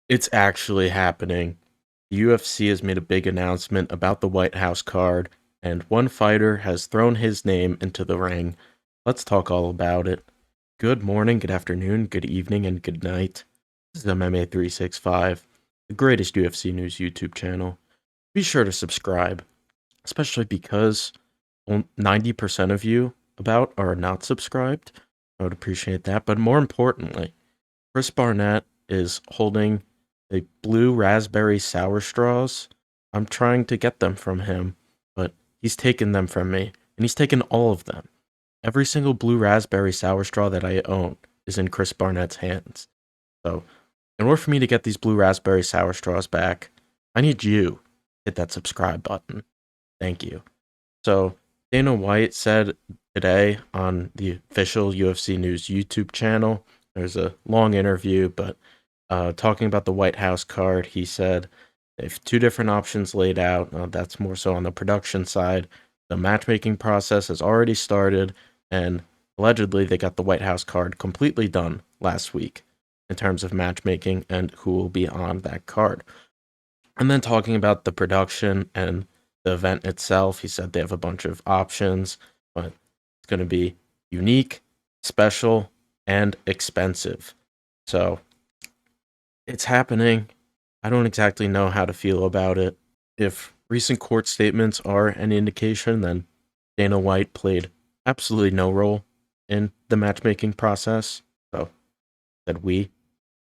It's actually happening. The UFC has made a big announcement about the White House card, and one fighter has thrown his name into the ring. Let's talk all about it. Good morning, good afternoon, good evening, and good night. This is MMA 365, the greatest UFC news YouTube channel. Be sure to subscribe, especially because 90% of you about are not subscribed. I would appreciate that. But more importantly, Chris Barnett is holding the blue raspberry sour straws. I'm trying to get them from him, but he's taken them from me, and he's taken all of them. Every single blue raspberry sour straw that I own is in Chris Barnett's hands. So, in order for me to get these blue raspberry sour straws back, I need you to hit that subscribe button. Thank you. So, Dana White said today on the official UFC News YouTube channel, there's a long interview, but talking about the White House card, he said they have two different options laid out. That's more so on the production side. The matchmaking process has already started, and allegedly they got the White House card completely done last week in terms of matchmaking and who will be on that card. And then talking about the production and the event itself, he said they have a bunch of options, but it's going to be unique, special, and expensive. So it's happening. I don't exactly know how to feel about it. If recent court statements are an indication, then Dana White played absolutely no role in the matchmaking process. So that we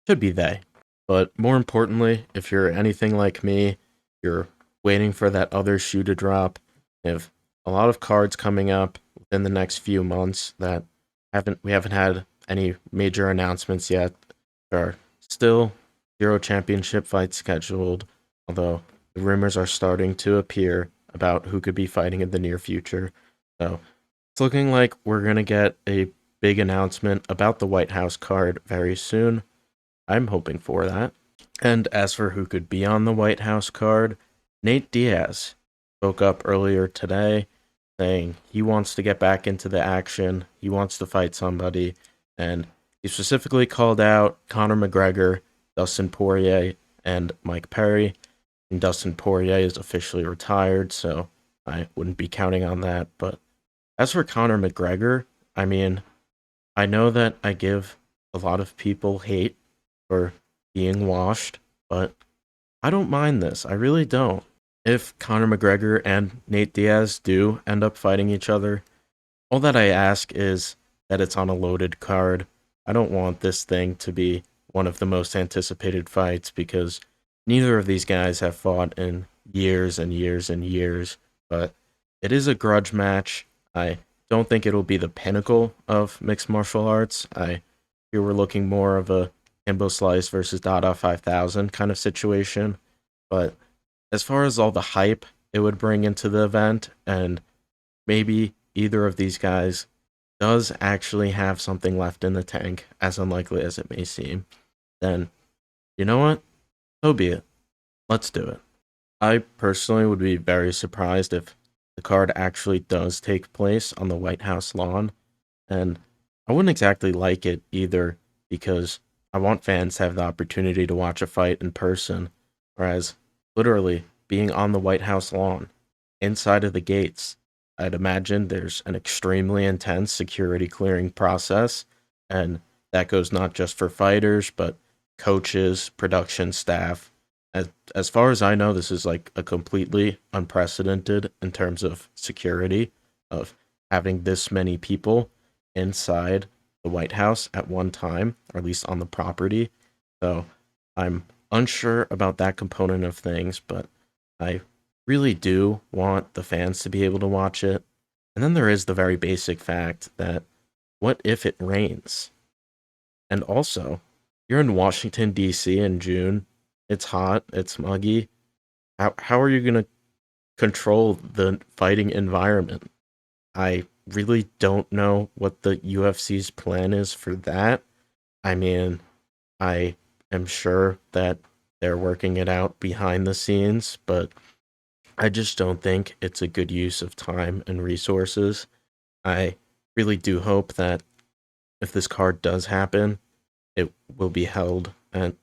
should be they. But more importantly, if you're anything like me, you're waiting for that other shoe to drop. You have a lot of cards coming up within the next few months that we haven't had any major announcements yet. There are still 0 championship fights scheduled, although the rumors are starting to appear about who could be fighting in the near future. So it's looking like we're gonna get a big announcement about the White House card very soon. I'm hoping for that. And as for who could be on the White House card, Nate Diaz spoke up earlier today saying he wants to get back into the action. He wants to fight somebody. And he specifically called out Conor McGregor, Dustin Poirier, and Mike Perry. And Dustin Poirier is officially retired, so I wouldn't be counting on that. But as for Conor McGregor, I mean, I know that I give a lot of people hate for being washed, but I don't mind this. I really don't. If Conor McGregor and Nate Diaz do end up fighting each other, all that I ask is that it's on a loaded card. I don't want this thing to be one of the most anticipated fights because neither of these guys have fought in years and years and years, but it is a grudge match. I don't think it'll be the pinnacle of mixed martial arts. I here we're looking more of a Kimbo Slice versus Dada 5000 kind of situation. But as far as all the hype it would bring into the event, and maybe either of these guys does actually have something left in the tank, as unlikely as it may seem, then you know what? So be it. Let's do it. I personally would be very surprised if the card actually does take place on the White House lawn, and I wouldn't exactly like it either because I want fans to have the opportunity to watch a fight in person, whereas literally being on the White House lawn, inside of the gates, I'd imagine there's an extremely intense security clearing process, and that goes not just for fighters, but coaches, production staff. As far as I know, this is like a completely unprecedented in terms of security, of having this many people inside the White House at one time, or at least on the property. So I'm unsure about that component of things, but I really do want the fans to be able to watch it. And then there is the very basic fact that what if it rains? And also, you're in Washington, D.C. in June. It's hot, it's muggy. How are you going to control the fighting environment? I really don't know what the UFC's plan is for that. I mean, I am sure that they're working it out behind the scenes, but I just don't think it's a good use of time and resources. I really do hope that if this card does happen, it will be held at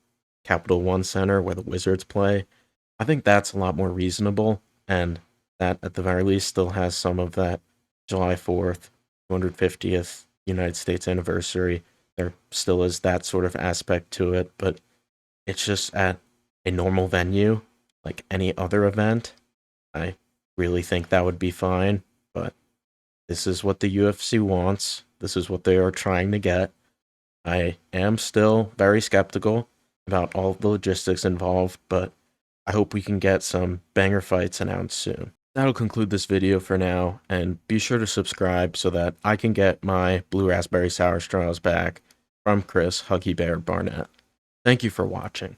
Capital One Center where the Wizards play. I think that's a lot more reasonable, and that at the very least still has some of that July 4th, 250th United States anniversary. There still is that sort of aspect to it, but it's just at a normal venue, like any other event. I really think that would be fine, but this is what the UFC wants. This is what they are trying to get. I am still very skeptical about all of the logistics involved, but I hope we can get some banger fights announced soon. That'll conclude this video for now, and be sure to subscribe so that I can get my blue raspberry sour straws back from Chris Huggy Bear Barnett. Thank you for watching.